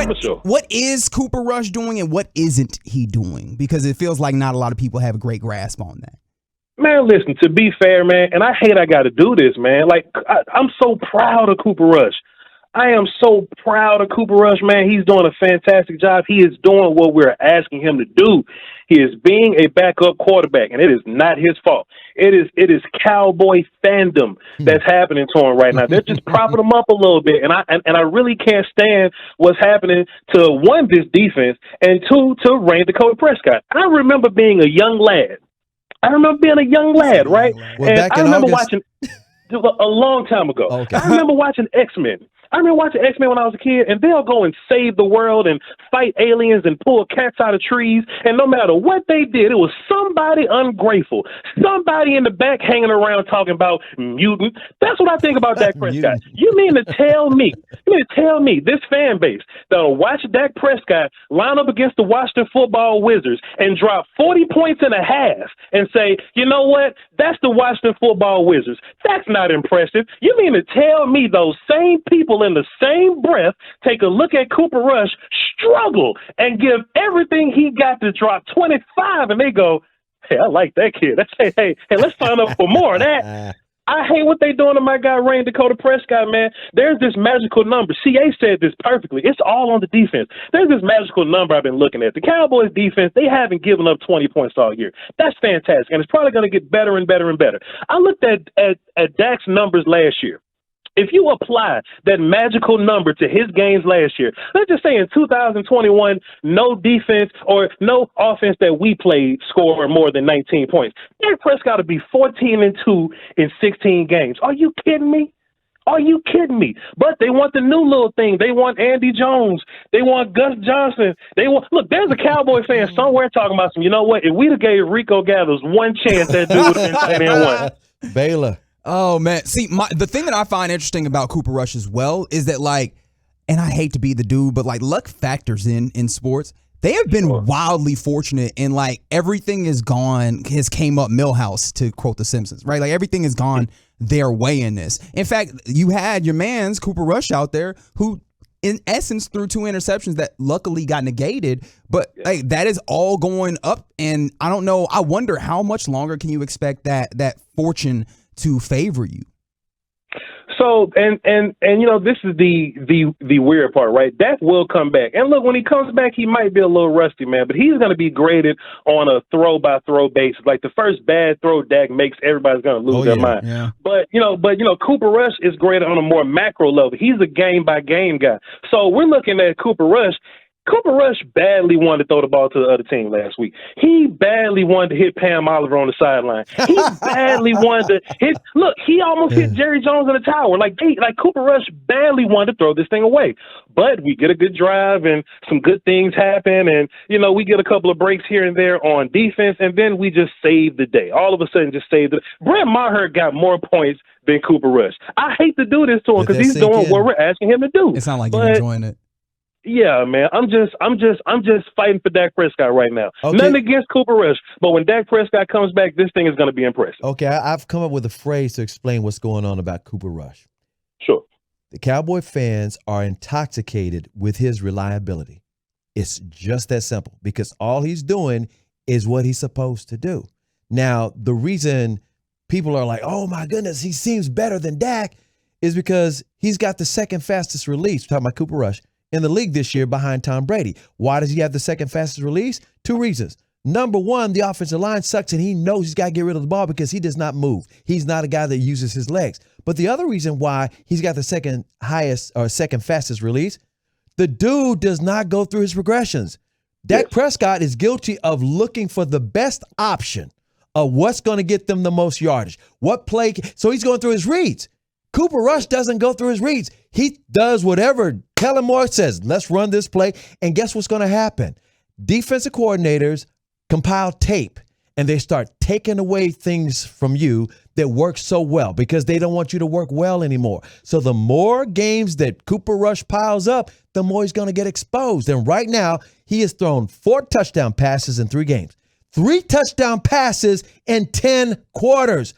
For sure. What is Cooper Rush doing and what isn't he doing? Because it feels like not a lot of people have a great grasp on that. Man, listen, to be fair, man, and I hate I got to do this, man. Like, I'm so proud of Cooper Rush. I am so proud of Cooper Rush, man. He's doing a fantastic job. He is doing what we're asking him to do. He is being a backup quarterback, and it is not his fault. It is Cowboy fandom that's happening to him right now. They're just propping him up a little bit, and I really can't stand what's happening to, one, this defense, and two, to Rain Dakota Prescott. I remember being a young lad. Right? Well, and back I in remember August... watching a long time ago. Okay. I remember watching X-Men. When I was a kid, and they'll go and save the world and fight aliens and pull cats out of trees. And no matter what they did, it was somebody ungrateful, somebody in the back hanging around talking about mutant. That's what I think about Dak Prescott. You mean to tell me this fan base that'll watch Dak Prescott line up against the Washington football Wizards and drop 40 points in a half and say, you know what? That's the Washington football Wizards. That's not impressive. You mean to tell me those same people in the same breath take a look at Cooper Rush struggle and give everything he got to drop 25, and they go, hey, I like that kid. Hey, let's sign up for more of that. I hate what they doing to my guy Rain Dakota Prescott, man. There's this magical number. CA said this perfectly. It's all on the defense. There's this magical number I've been looking at. The Cowboys defense, they haven't given up 20 points all year. That's fantastic, and it's probably going to get better and better and better. I looked at Dak's numbers last year. If you apply that magical number to his games last year, let's just say in 2021, no defense or no offense that we played scored more than 19 points. Dak Prescott to be 14-2 in 16 games. Are you kidding me? But they want the new little thing. They want Andy Jones. They want Gus Johnson. Look, there's a Cowboy fan somewhere talking about some, you know what? If we'd have gave Rico Gathers one chance, that dude would have been tight end one. Baylor. Oh, man. See, the thing that I find interesting about Cooper Rush as well is that, like, and I hate to be the dude, but, like, luck factors in sports. They have been wildly fortunate, and, like, everything has came up Millhouse, to quote The Simpsons, right? Like, everything has gone their way in this. In fact, you had your man's Cooper Rush out there who, in essence, threw 2 interceptions that luckily got negated, but like, that is all going up, and I don't know. I wonder how much longer can you expect that fortune to favor you? So, and you know, this is the weird part, right? Dak will come back. And look, when he comes back, he might be a little rusty, man, but he's going to be graded on a throw-by-throw basis. Like, the first bad throw Dak makes, everybody's going to lose their mind. Yeah. But you know, Cooper Rush is graded on a more macro level. He's a game-by-game guy. So we're looking at Cooper Rush. Cooper Rush badly wanted to throw the ball to the other team last week. He badly wanted to hit Pam Oliver on the sideline. He badly wanted to hit. Look, he almost hit Jerry Jones in the tower. Like Cooper Rush badly wanted to throw this thing away. But we get a good drive and some good things happen, and you know, we get a couple of breaks here and there on defense, and then we just save the day. All of a sudden, just save the. Brett Maher got more points than Cooper Rush. I hate to do this to him because he's doing what we're asking him to do. It's not like you're enjoying it. Yeah, man. I'm just fighting for Dak Prescott right now. Okay. Nothing against Cooper Rush, but when Dak Prescott comes back, this thing is going to be impressive. Okay, I've come up with a phrase to explain what's going on about Cooper Rush. Sure. The Cowboy fans are intoxicated with his reliability. It's just that simple, because all he's doing is what he's supposed to do. Now, the reason people are like, oh my goodness, he seems better than Dak, is because he's got the second fastest release. We're talking about Cooper Rush in the league this year behind Tom Brady. Why does he have the second fastest release? 2 reasons. Number one, the offensive line sucks, and he knows he's got to get rid of the ball because he does not move. He's not a guy that uses his legs. But the other reason why he's got the second fastest release, the dude does not go through his progressions. Dak Prescott is guilty of looking for the best option of what's going to get them the most yardage. What play? So he's going through his reads. Cooper Rush doesn't go through his reads. He does whatever Kellen Moore says. Let's run this play. And guess what's going to happen? Defensive coordinators compile tape, and they start taking away things from you that work so well because they don't want you to work well anymore. So the more games that Cooper Rush piles up, the more he's going to get exposed. And right now, he has thrown 4 touchdown passes in 3 games. 3 touchdown passes in 10 quarters.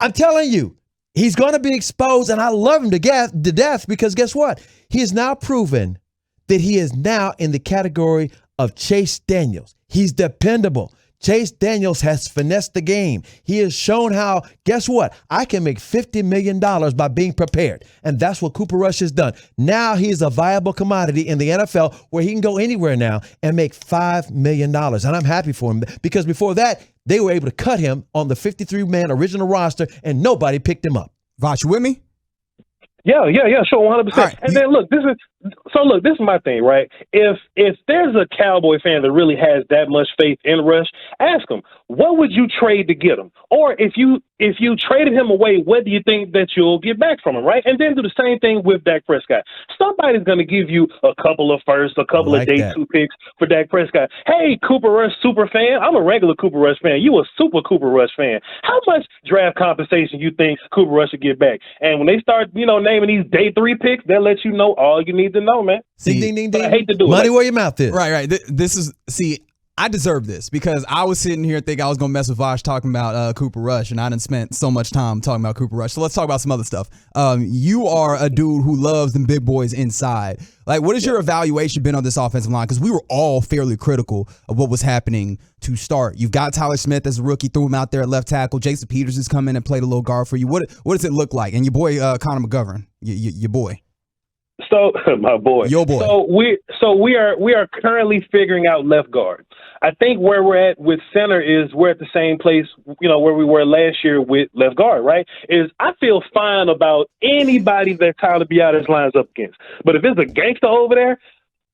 I'm telling you, he's going to be exposed, and I love him to death because guess what? He has now proven that he is now in the category of Chase Daniels. He's dependable. Chase Daniels has finessed the game. He has shown how, guess what? I can make $50 million by being prepared. And that's what Cooper Rush has done. Now he's a viable commodity in the NFL where he can go anywhere now and make $5 million. And I'm happy for him because before that, they were able to cut him on the 53-man original roster and nobody picked him up. Voch, you with me? Yeah, sure, 100%. Right. And then look, this is my thing, right? If there's a Cowboy fan that really has that much faith in Rush, ask him, what would you trade to get him? Or if you traded him away, what do you think that you'll get back from him, right? And then do the same thing with Dak Prescott. Somebody's going to give you a couple of firsts, a couple of day 2 picks for Dak Prescott. Hey, Cooper Rush super fan. I'm a regular Cooper Rush fan. You a super Cooper Rush fan. How much draft compensation you think Cooper Rush should get back? And when they start, naming these day 3 picks, they'll let you know all you need to know, man. See, ding, ding, ding. I hate to do Money it. where your mouth is. Right. I deserve this because I was sitting here thinking I was going to mess with Voch talking about Cooper Rush, and I didn't spend so much time talking about Cooper Rush. So let's talk about some other stuff. You are a dude who loves them big boys inside. Like, what has your evaluation been on this offensive line? Because we were all fairly critical of what was happening to start. You've got Tyler Smith as a rookie, threw him out there at left tackle. Jason Peters has come in and played a little guard for you. What does it look like? And your boy Connor McGovern, your boy. So my boy, your boy. So we are currently figuring out left guard. I think where we're at with center is we're at the same place, where we were last year with left guard, right? Is I feel fine about anybody that Tyler Biadasz lines up against. But if it's a gangster over there,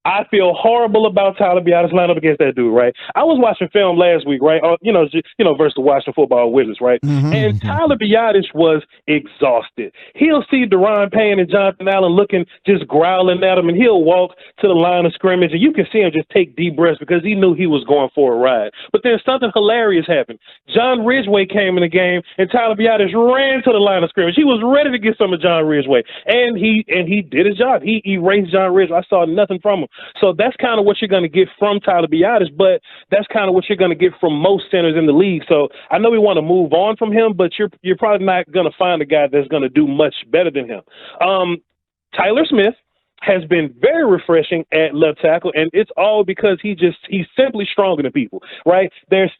I feel horrible about Tyler Biadasz line up against that dude, right? I was watching film last week, right? Versus the Washington Football Wizards, right? Mm-hmm. And Tyler Biadasz was exhausted. He'll see Deron Payne and Jonathan Allen looking, just growling at him, and he'll walk to the line of scrimmage, and you can see him just take deep breaths because he knew he was going for a ride. But then something hilarious happened. John Ridgeway came in the game, and Tyler Biadasz ran to the line of scrimmage. He was ready to get some of John Ridgeway, and he did his job. He erased John Ridgeway. I saw nothing from him. So that's kind of what you're going to get from Tyler Biadasz, but that's kind of what you're going to get from most centers in the league. So I know we want to move on from him, but you're probably not going to find a guy that's going to do much better than him. Tyler Smith has been very refreshing at left tackle, and it's all because he's simply stronger than people, right? There's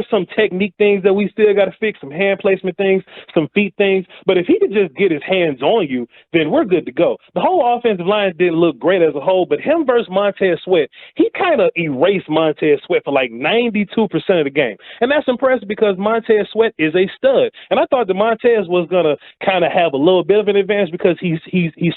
some technique things that we still got to fix, some hand placement things, some feet things, but if he could just get his hands on you, then we're good to go. The whole offensive line didn't look great as a whole, but him versus Montez Sweat, he kind of erased Montez Sweat for like 92% of the game, and that's impressive because Montez Sweat is a stud, and I thought that Montez was gonna kind of have a little bit of an advantage because he's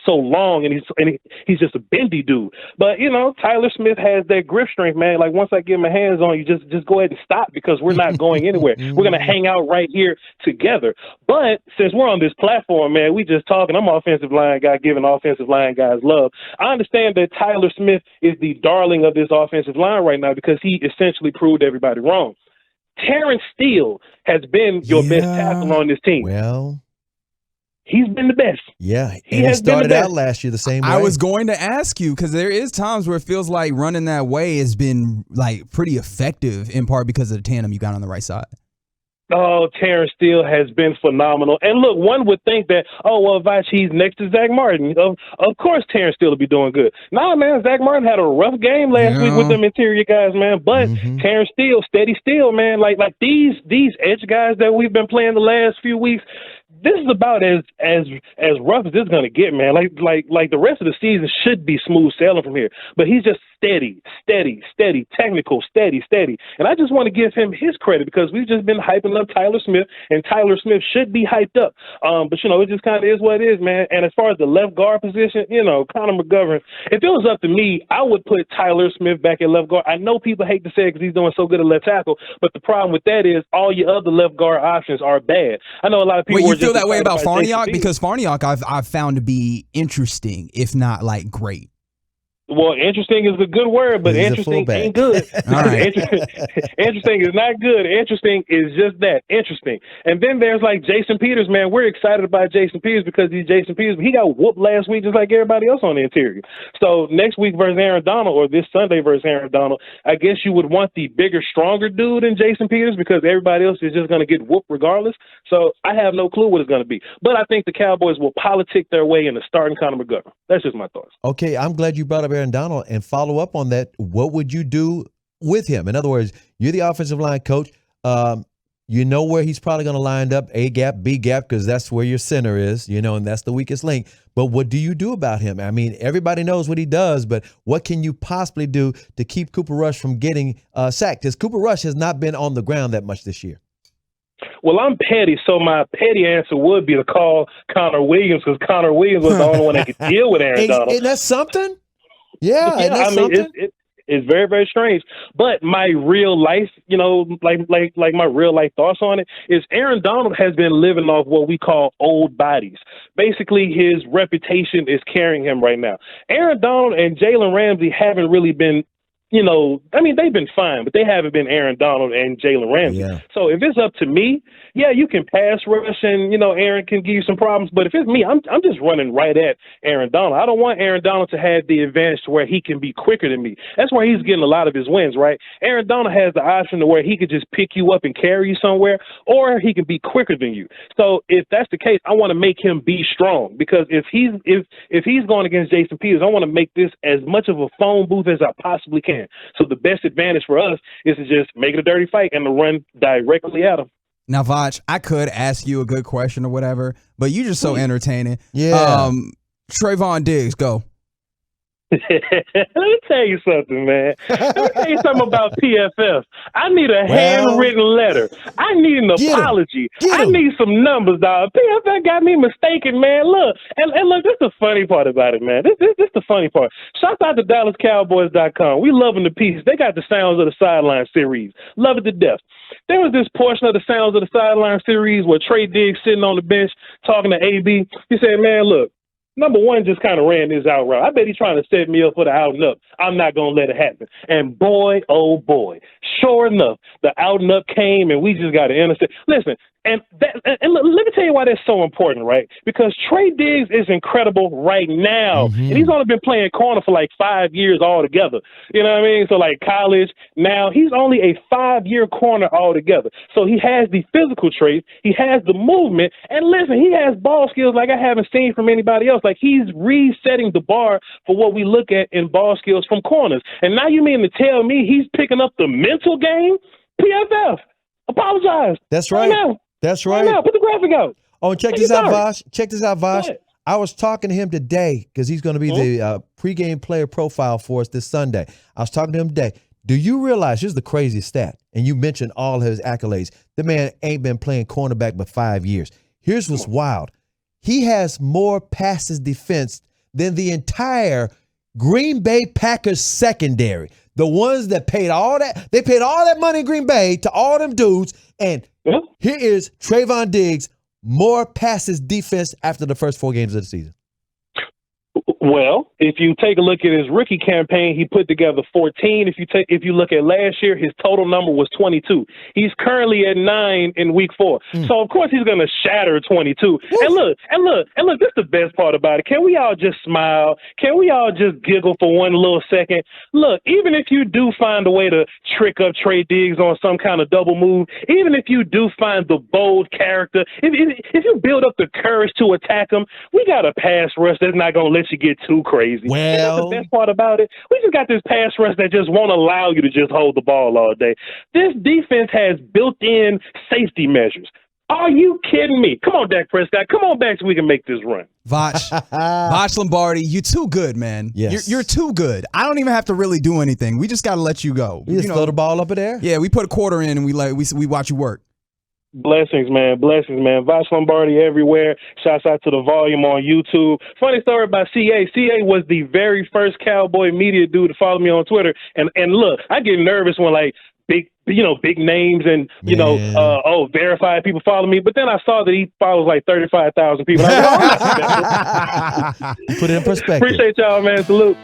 so long and he's just a bendy dude. But, Tyler Smith has that grip strength, man. Like, once I get my hands on you, just go ahead and stop because we're not going anywhere. We're going to hang out right here together. But since we're on this platform, man, we just talking. I'm an offensive line guy giving offensive line guys love. I understand that Tyler Smith is the darling of this offensive line right now because he essentially proved everybody wrong. Terrence Steele has been your best tackle on this team. Well, he's been the best. Yeah, and he started out last year the same way. I was going to ask you because there is times where it feels like running that way has been like pretty effective in part because of the tandem you got on the right side. Oh, Terrence Steele has been phenomenal. And look, one would think that, Voch, he's next to Zach Martin. Of course Terrence Steele will be doing good. Nah, man, Zach Martin had a rough game last week with them interior guys, man. But Terrence Steele, steady Steele, man. Like these edge guys that we've been playing the last few weeks, this is about as rough as this is going to get, man. Like the rest of the season should be smooth sailing from here. But he's just steady, technical, steady. And I just want to give him his credit because we've just been hyping up Tyler Smith, and Tyler Smith should be hyped up. But, it just kind of is what it is, man. And as far as the left guard position, Connor McGovern, if it was up to me, I would put Tyler Smith back at left guard. I know people hate to say it because he's doing so good at left tackle, but the problem with that is all your other left guard options are bad. I know a lot of people you feel that way about Farniok? Because Farniok I've found to be interesting, if not like great. Well, interesting is a good word, but interesting ain't good. All right. Interesting is not good. Interesting is just that, interesting. And then there's like Jason Peters, man. We're excited about Jason Peters because he's Jason Peters. But he got whooped last week just like everybody else on the interior. So next week versus Aaron Donald, or this Sunday versus Aaron Donald, I guess you would want the bigger, stronger dude than Jason Peters because everybody else is just going to get whooped regardless. So I have no clue what it's going to be. But I think the Cowboys will politic their way into starting Connor McGovern. That's just my thoughts. Okay, I'm glad you brought up Aaron Aaron Donald and follow up on that. What would you do with him? In other words, you're the offensive line coach. You know where he's probably going to line up, A gap, B gap, because that's where your center is, and that's the weakest link. But what do you do about him? I mean, everybody knows what he does, but what can you possibly do to keep Cooper Rush from getting sacked? Because Cooper Rush has not been on the ground that much this year. Well, I'm petty, so my petty answer would be to call Connor Williams, because Connor Williams was the only one that could deal with Aaron Donald. Isn't that something? Yeah, something? It's very, very strange. But my real life, like my real life thoughts on it is Aaron Donald has been living off what we call old bodies. Basically, his reputation is carrying him right now. Aaron Donald and Jalen Ramsey haven't really been, they've been fine, but they haven't been Aaron Donald and Jalen Ramsey. Yeah. So if it's up to me, you can pass rush and, Aaron can give you some problems. But if it's me, I'm just running right at Aaron Donald. I don't want Aaron Donald to have the advantage to where he can be quicker than me. That's where he's getting a lot of his wins, right? Aaron Donald has the option to where he could just pick you up and carry you somewhere, or he can be quicker than you. So if that's the case, I want to make him be strong, because if he's going against Jason Peters, I want to make this as much of a phone booth as I possibly can. So the best advantage for us is to just make it a dirty fight and to run directly at him. Now, Voch, I could ask you a good question or whatever, but you're just so entertaining. Yeah. Trayvon Diggs, go. Let me tell you something, man. Let me tell you something about PFF. I need a handwritten letter. I need an apology. I need some numbers, dog. PFF got me mistaken, man. Look, and look, this is the funny part about it, man. This is the funny part. Shout out to DallasCowboys.com. We love them to pieces. They got the Sounds of the Sideline series. Love it to death. There was this portion of the Sounds of the Sideline series where Trey Diggs sitting on the bench talking to AB. He said, man, look, number one just kind of ran this out route. I bet he's trying to set me up for the out and up. I'm not going to let it happen. And boy, oh boy, sure enough, the out and up came and we just got to intercept. Listen, and let me tell you why that's so important, right? Because Trey Diggs is incredible right now. And he's only been playing corner for like 5 years altogether. You know what I mean? So like college, now he's only a 5-year corner altogether. So he has the physical traits, he has the movement, and listen, he has ball skills like I haven't seen from anybody else. Like he's resetting the bar for what we look at in ball skills from corners. And now you mean to tell me he's picking up the mental game? PFF, apologize. That's right. That's right. Now, put the graphic out. Oh, check this out, Voch. Check this out, Voch. I was talking to him today because he's going to be the pregame player profile for us this Sunday. I was talking to him today. Do you realize, here's the crazy stat, and you mentioned all his accolades. The man ain't been playing cornerback but 5 years. Here's what's wild. He has more passes defense than the entire Green Bay Packers secondary. The ones that paid all that money in Green Bay to all them dudes. And here is Trayvon Diggs, more passes defense after the first 4 games of the season. Well, if you take a look at his rookie campaign, he put together 14. If you look at last year, his total number was 22. He's currently at 9 in week 4. So of course he's going to shatter 22. And look, this is the best part about it. Can we all just smile? Can we all just giggle for one little second? Look, even if you do find a way to trick up Trey Diggs on some kind of double move, even if you do find the bold character, if you build up the courage to attack him, we got a pass rush that's not going to let you get too crazy. Well, and that's the best part about it. We just got this pass rush that just won't allow you to just hold the ball all day. This defense has built-in safety measures. Are you kidding me? Come on, Dak Prescott. Come on back so we can make this run. Voch Lombardi, you're too good, man. Yes. You're too good. I don't even have to really do anything. We just got to let you go. You just throw the ball up in there? Yeah, we put a quarter in and we watch you work. Blessings, man. Voch Lombardi everywhere. Shouts out to the volume on YouTube. Funny story about CA. CA was the very first Cowboy media dude to follow me on Twitter. And look, I get nervous when like big names and, verified people follow me. But then I saw that he follows like 35,000 people. I was like, Put it in perspective. Appreciate y'all, man. Salute.